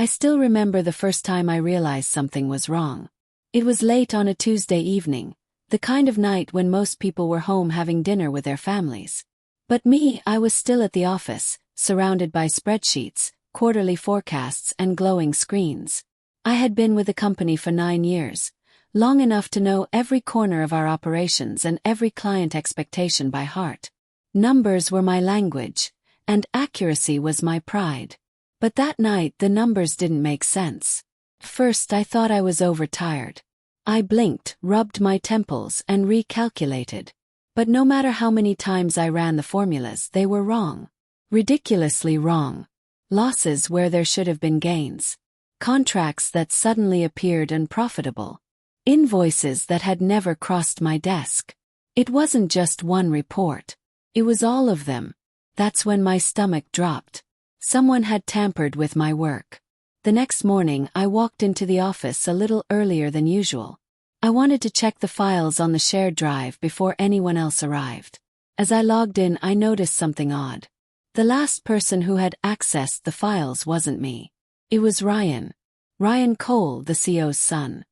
I still remember the first time I realized something was wrong. It was late on a Tuesday evening, the kind of night when most people were home having dinner with their families. But me, I was still at the office, surrounded by spreadsheets, quarterly forecasts, and glowing screens. I had been with the company for 9 years, long enough to know every corner of our operations and every client expectation by heart. Numbers were my language, and accuracy was my pride. But that night the numbers didn't make sense. First I thought I was overtired. I blinked, rubbed my temples, and recalculated. But no matter how many times I ran the formulas, they were wrong. Ridiculously wrong. Losses where there should have been gains. Contracts that suddenly appeared unprofitable. Invoices that had never crossed my desk. It wasn't just one report. It was all of them. That's when my stomach dropped. Someone had tampered with my work. The next morning I walked into the office a little earlier than usual. I wanted to check the files on the shared drive before anyone else arrived. As I logged in, I noticed something odd. The last person who had accessed the files wasn't me. It was Ryan. Ryan Cole, the CEO's son.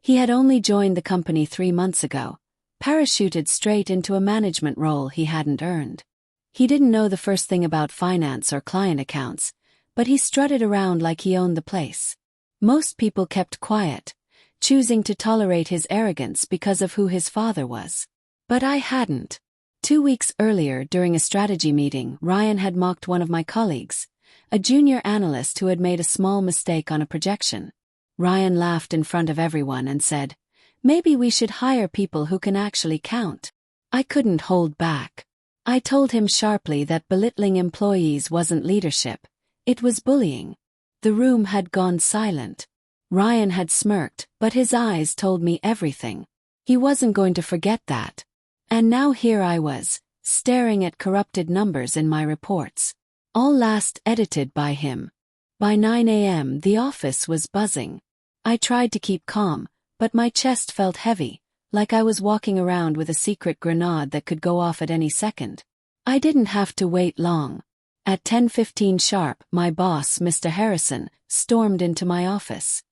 He had only joined the company 3 months ago, parachuted straight into a management role he hadn't earned. He didn't know the first thing about finance or client accounts, but he strutted around like he owned the place. Most people kept quiet, choosing to tolerate his arrogance because of who his father was. But I hadn't. 2 weeks earlier, during a strategy meeting, Ryan had mocked one of my colleagues, a junior analyst who had made a small mistake on a projection. Ryan laughed in front of everyone and said, "Maybe we should hire people who can actually count." I couldn't hold back. I told him sharply that belittling employees wasn't leadership, it was bullying. The room had gone silent. Ryan had smirked, but his eyes told me everything. He wasn't going to forget that. And now here I was, staring at corrupted numbers in my reports. All last edited by him. By 9 a.m. the office was buzzing. I tried to keep calm, but my chest felt heavy, like I was walking around with a secret grenade that could go off at any second. I didn't have to wait long. At 10:15 sharp, my boss, Mr. Harrison, stormed into my office.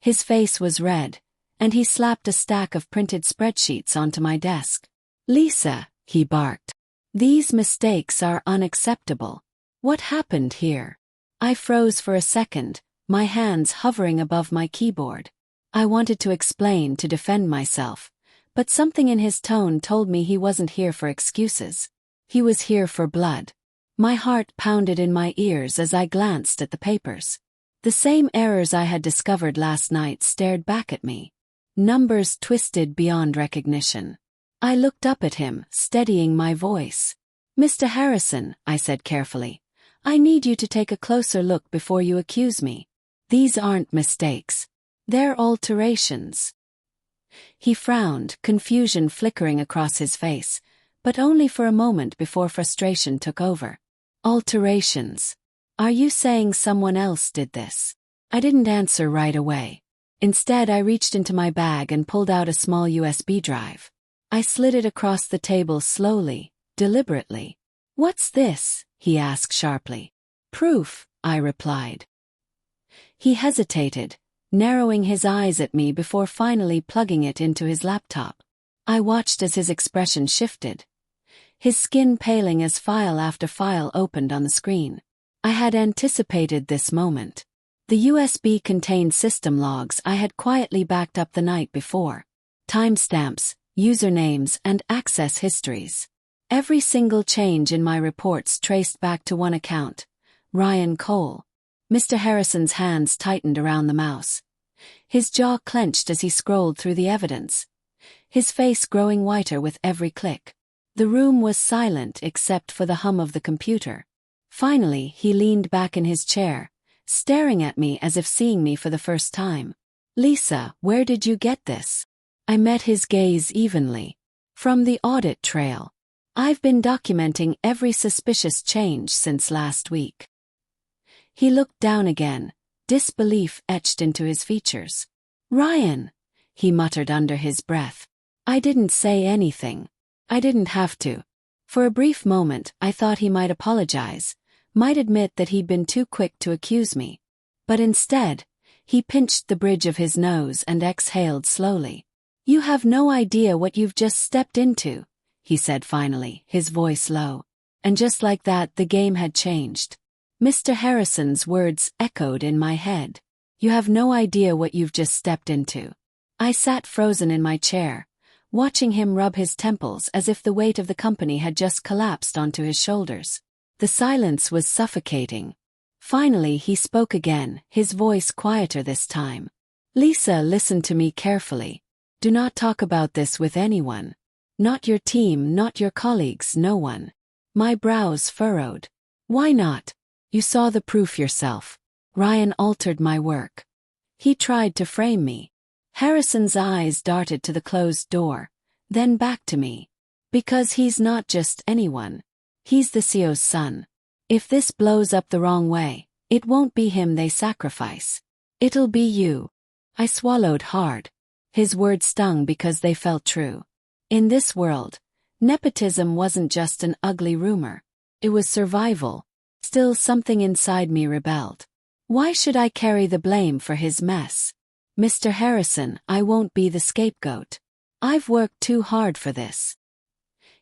His face was red, and he slapped a stack of printed spreadsheets onto my desk. "Lisa," he barked. "These mistakes are unacceptable. What happened here?" I froze for a second, my hands hovering above my keyboard. I wanted to explain, to defend myself, but something in his tone told me he wasn't here for excuses. He was here for blood. My heart pounded in my ears as I glanced at the papers. The same errors I had discovered last night stared back at me. Numbers twisted beyond recognition. I looked up at him, steadying my voice. "Mr. Harrison," I said carefully, "I need you to take a closer look before you accuse me. These aren't mistakes. They're alterations." He frowned, confusion flickering across his face, but only for a moment before frustration took over. "Alterations? Are you saying someone else did this?" I didn't answer right away. Instead, I reached into my bag and pulled out a small USB drive. I slid it across the table slowly, deliberately. "What's this?" he asked sharply. "Proof," I replied. He hesitated, narrowing his eyes at me before finally plugging it into his laptop. I watched as his expression shifted, his skin paling as file after file opened on the screen. I had anticipated this moment. The USB contained system logs I had quietly backed up the night before. Timestamps, usernames, and access histories. Every single change in my reports traced back to one account, Ryan Cole. Mr. Harrison's hands tightened around the mouse. His jaw clenched as he scrolled through the evidence, his face growing whiter with every click. The room was silent except for the hum of the computer. Finally, he leaned back in his chair, staring at me as if seeing me for the first time. "Lisa, where did you get this?" I met his gaze evenly. "From the audit trail. I've been documenting every suspicious change since last week." He looked down again, disbelief etched into his features. "Ryan," he muttered under his breath. I didn't say anything. I didn't have to. For a brief moment, I thought he might apologize, might admit that he'd been too quick to accuse me. But instead, he pinched the bridge of his nose and exhaled slowly. "You have no idea what you've just stepped into," he said finally, his voice low. And just like that, the game had changed. Mr. Harrison's words echoed in my head. "You have no idea what you've just stepped into." I sat frozen in my chair, watching him rub his temples as if the weight of the company had just collapsed onto his shoulders. The silence was suffocating. Finally he spoke again, his voice quieter this time. "Lisa, listen to me carefully. Do not talk about this with anyone. Not your team, not your colleagues, no one." My brows furrowed. "Why not? You saw the proof yourself. Ryan altered my work. He tried to frame me." Harrison's eyes darted to the closed door, then back to me. "Because he's not just anyone. He's the CEO's son. If this blows up the wrong way, it won't be him they sacrifice. It'll be you." I swallowed hard. His words stung because they felt true. In this world, nepotism wasn't just an ugly rumor. It was survival. Still, something inside me rebelled. Why should I carry the blame for his mess? "Mr. Harrison, I won't be the scapegoat. I've worked too hard for this."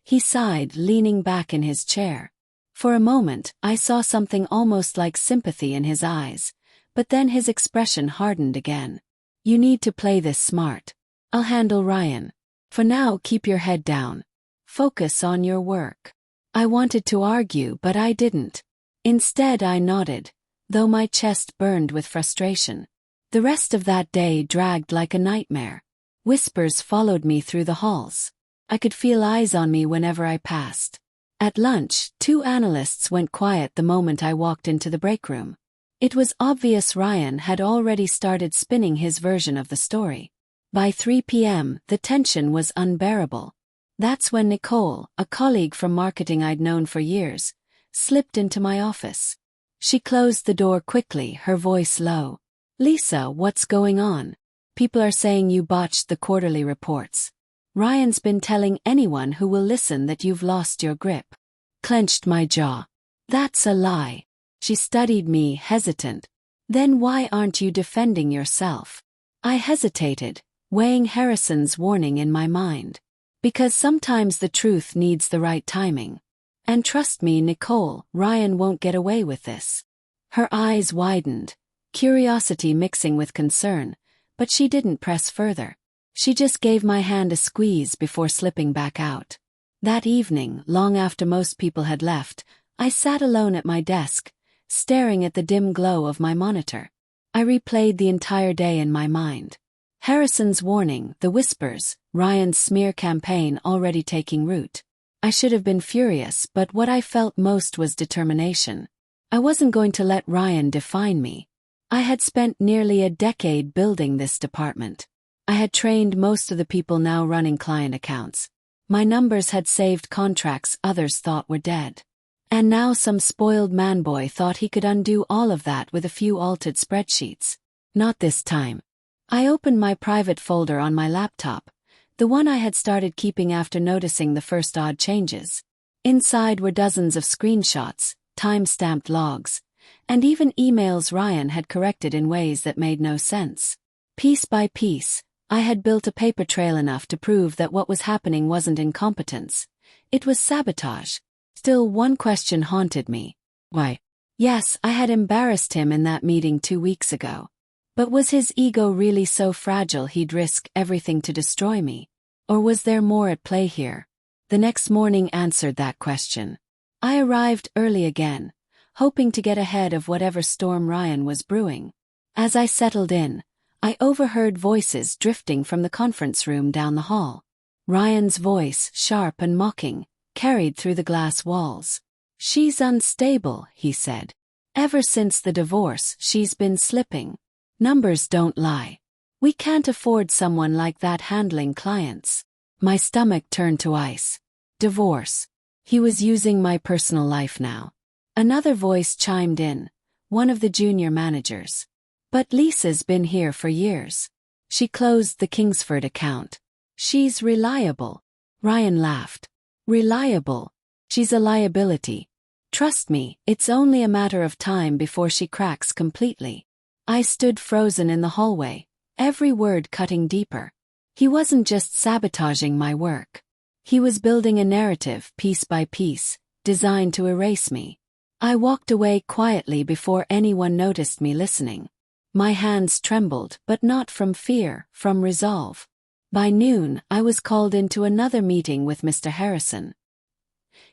He sighed, leaning back in his chair. For a moment, I saw something almost like sympathy in his eyes, but then his expression hardened again. "You need to play this smart. I'll handle Ryan. For now, keep your head down. Focus on your work." I wanted to argue, but I didn't. Instead, I nodded, though my chest burned with frustration. The rest of that day dragged like a nightmare. Whispers followed me through the halls. I could feel eyes on me whenever I passed. At lunch, 2 analysts went quiet the moment I walked into the break room. It was obvious Ryan had already started spinning his version of the story. By 3 p.m., the tension was unbearable. That's when Nicole, a colleague from marketing I'd known for years, slipped into my office. She closed the door quickly, her voice low. "Lisa, what's going on? People are saying you botched the quarterly reports. Ryan's been telling anyone who will listen that you've lost your grip." Clenched my jaw. "That's a lie." She studied me, hesitant. "Then why aren't you defending yourself?" I hesitated, weighing Harrison's warning in my mind. "Because sometimes the truth needs the right timing. And trust me, Nicole, Ryan won't get away with this." Her eyes widened, curiosity mixing with concern, but she didn't press further. She just gave my hand a squeeze before slipping back out. That evening, long after most people had left, I sat alone at my desk, staring at the dim glow of my monitor. I replayed the entire day in my mind. Harrison's warning, the whispers, Ryan's smear campaign already taking root. I should have been furious, but what I felt most was determination. I wasn't going to let Ryan define me. I had spent nearly a decade building this department. I had trained most of the people now running client accounts. My numbers had saved contracts others thought were dead. And now some spoiled manboy thought he could undo all of that with a few altered spreadsheets. Not this time. I opened my private folder on my laptop, the one I had started keeping after noticing the first odd changes. Inside were dozens of screenshots, time-stamped logs, and even emails Ryan had corrected in ways that made no sense. Piece by piece, I had built a paper trail enough to prove that what was happening wasn't incompetence. It was sabotage. Still, one question haunted me. Why? Yes, I had embarrassed him in that meeting 2 weeks ago. But was his ego really so fragile he'd risk everything to destroy me? Or was there more at play here? The next morning answered that question. I arrived early again, hoping to get ahead of whatever storm Ryan was brewing. As I settled in, I overheard voices drifting from the conference room down the hall. Ryan's voice, sharp and mocking, carried through the glass walls. "She's unstable," he said. "Ever since the divorce, she's been slipping. Numbers don't lie. We can't afford someone like that handling clients." My stomach turned to ice. Divorce. He was using my personal life now. Another voice chimed in, one of the junior managers. "But Lisa's been here for years. She closed the Kingsford account. She's reliable." Ryan laughed. "Reliable? She's a liability. Trust me, it's only a matter of time before she cracks completely. I stood frozen in the hallway, every word cutting deeper. He wasn't just sabotaging my work. He was building a narrative, piece by piece, designed to erase me. I walked away quietly before anyone noticed me listening. My hands trembled, but not from fear, from resolve. By noon, I was called into another meeting with Mr. Harrison.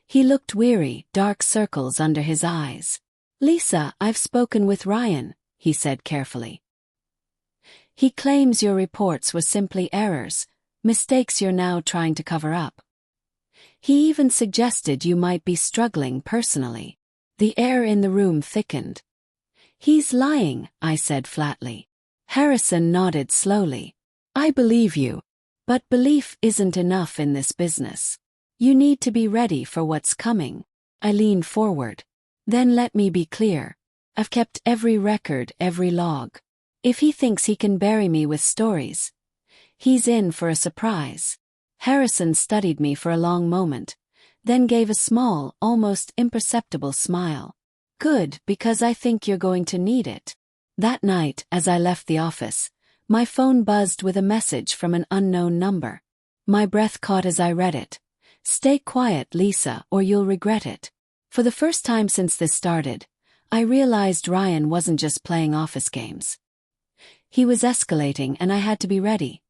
He looked weary, dark circles under his eyes. "Lisa, I've spoken with Ryan," he said carefully. "He claims your reports were simply errors, mistakes you're now trying to cover up. He even suggested you might be struggling personally." The air in the room thickened. "He's lying," I said flatly. Harrison nodded slowly. "I believe you. But belief isn't enough in this business. You need to be ready for what's coming." I leaned forward. "Then let me be clear. I've kept every record, every log. If he thinks he can bury me with stories, he's in for a surprise." Harrison studied me for a long moment, then gave a small, almost imperceptible smile. "Good, because I think you're going to need it." That night, as I left the office, my phone buzzed with a message from an unknown number. My breath caught as I read it. "Stay quiet, Lisa, or you'll regret it." For the first time since this started, I realized Ryan wasn't just playing office games. He was escalating, and I had to be ready.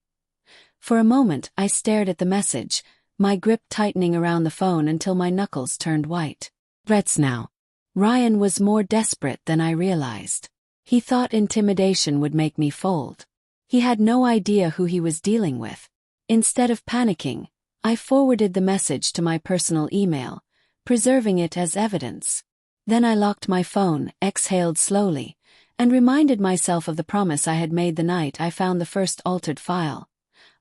For a moment, I stared at the message, my grip tightening around the phone until my knuckles turned white. Threats now. Ryan was more desperate than I realized. He thought intimidation would make me fold. He had no idea who he was dealing with. Instead of panicking, I forwarded the message to my personal email, preserving it as evidence. Then I locked my phone, exhaled slowly, and reminded myself of the promise I had made the night I found the first altered file.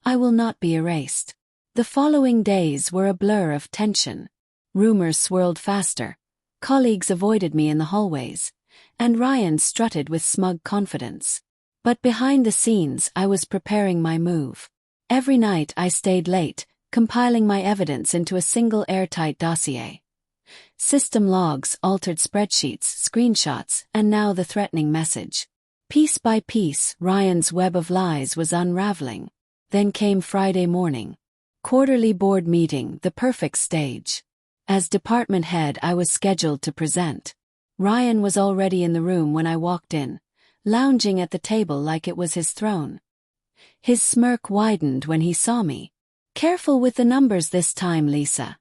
I will not be erased. The following days were a blur of tension. Rumors swirled faster. Colleagues avoided me in the hallways, and Ryan strutted with smug confidence. But behind the scenes, I was preparing my move. Every night I stayed late, compiling my evidence into a single airtight dossier. System logs, altered spreadsheets, screenshots, and now the threatening message. Piece by piece, Ryan's web of lies was unraveling. Then came Friday morning. Quarterly board meeting, the perfect stage. As department head, I was scheduled to present. Ryan was already in the room when I walked in, lounging at the table like it was his throne. His smirk widened when he saw me. "Careful with the numbers this time, Lisa,"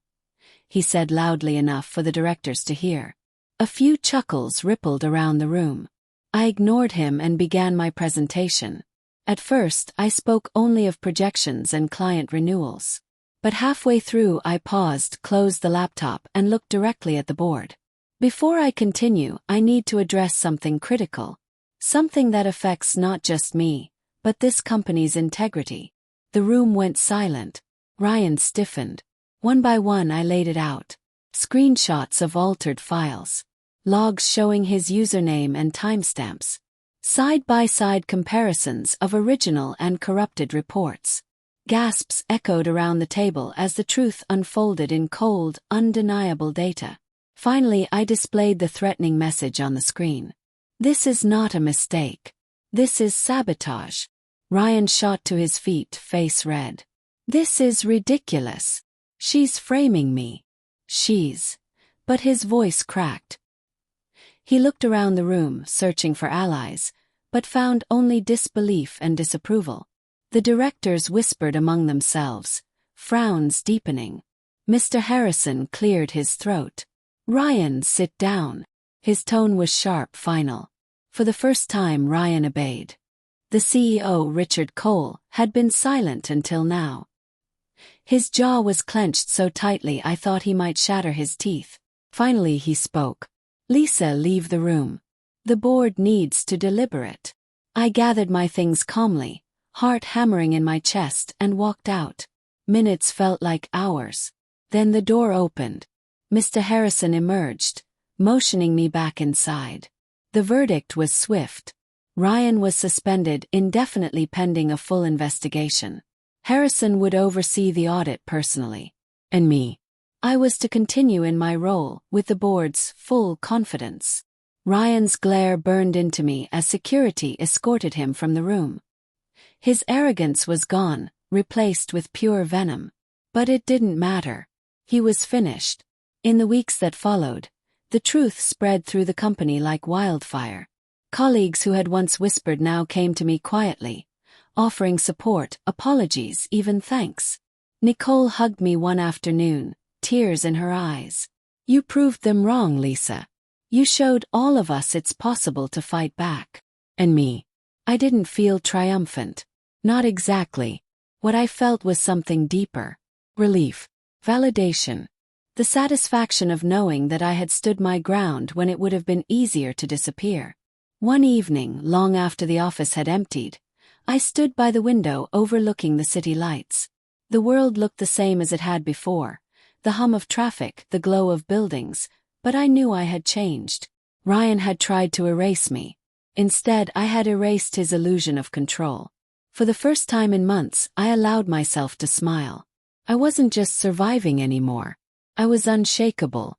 he said loudly enough for the directors to hear. A few chuckles rippled around the room. I ignored him and began my presentation. At first, I spoke only of projections and client renewals. But halfway through, I paused, closed the laptop, and looked directly at the board. Before I continue, I need to address something critical. Something that affects not just me, but this company's integrity. The room went silent. Ryan stiffened. One by one, I laid it out. Screenshots of altered files. Logs showing his username and timestamps. Side-by-side comparisons of original and corrupted reports. Gasps echoed around the table as the truth unfolded in cold, undeniable data. Finally, I displayed the threatening message on the screen. "This is not a mistake. This is sabotage." Ryan shot to his feet, face red. "This is ridiculous. She's framing me." But his voice cracked. He looked around the room, searching for allies, but found only disbelief and disapproval. The directors whispered among themselves, frowns deepening. Mr. Harrison cleared his throat. "Ryan, sit down." His tone was sharp, final. For the first time, Ryan obeyed. The CEO, Richard Cole, had been silent until now. His jaw was clenched so tightly I thought he might shatter his teeth. Finally he spoke. "Lisa, leave the room. The board needs to deliberate." I gathered my things calmly, heart hammering in my chest, and walked out. Minutes felt like hours. Then the door opened. Mr. Harrison emerged, motioning me back inside. The verdict was swift. Ryan was suspended indefinitely pending a full investigation. Harrison would oversee the audit personally. And me. I was to continue in my role, with the board's full confidence. Ryan's glare burned into me as security escorted him from the room. His arrogance was gone, replaced with pure venom. But it didn't matter. He was finished. In the weeks that followed, the truth spread through the company like wildfire. Colleagues who had once whispered now came to me quietly, offering support, apologies, even thanks. Nicole hugged me one afternoon, tears in her eyes. "You proved them wrong, Lisa. You showed all of us it's possible to fight back." And me? I didn't feel triumphant. Not exactly. What I felt was something deeper. Relief. Validation. The satisfaction of knowing that I had stood my ground when it would have been easier to disappear. One evening, long after the office had emptied, I stood by the window overlooking the city lights. The world looked the same as it had before, the hum of traffic, the glow of buildings, but I knew I had changed. Ryan had tried to erase me. Instead, I had erased his illusion of control. For the first time in months, I allowed myself to smile. I wasn't just surviving anymore. I was unshakable,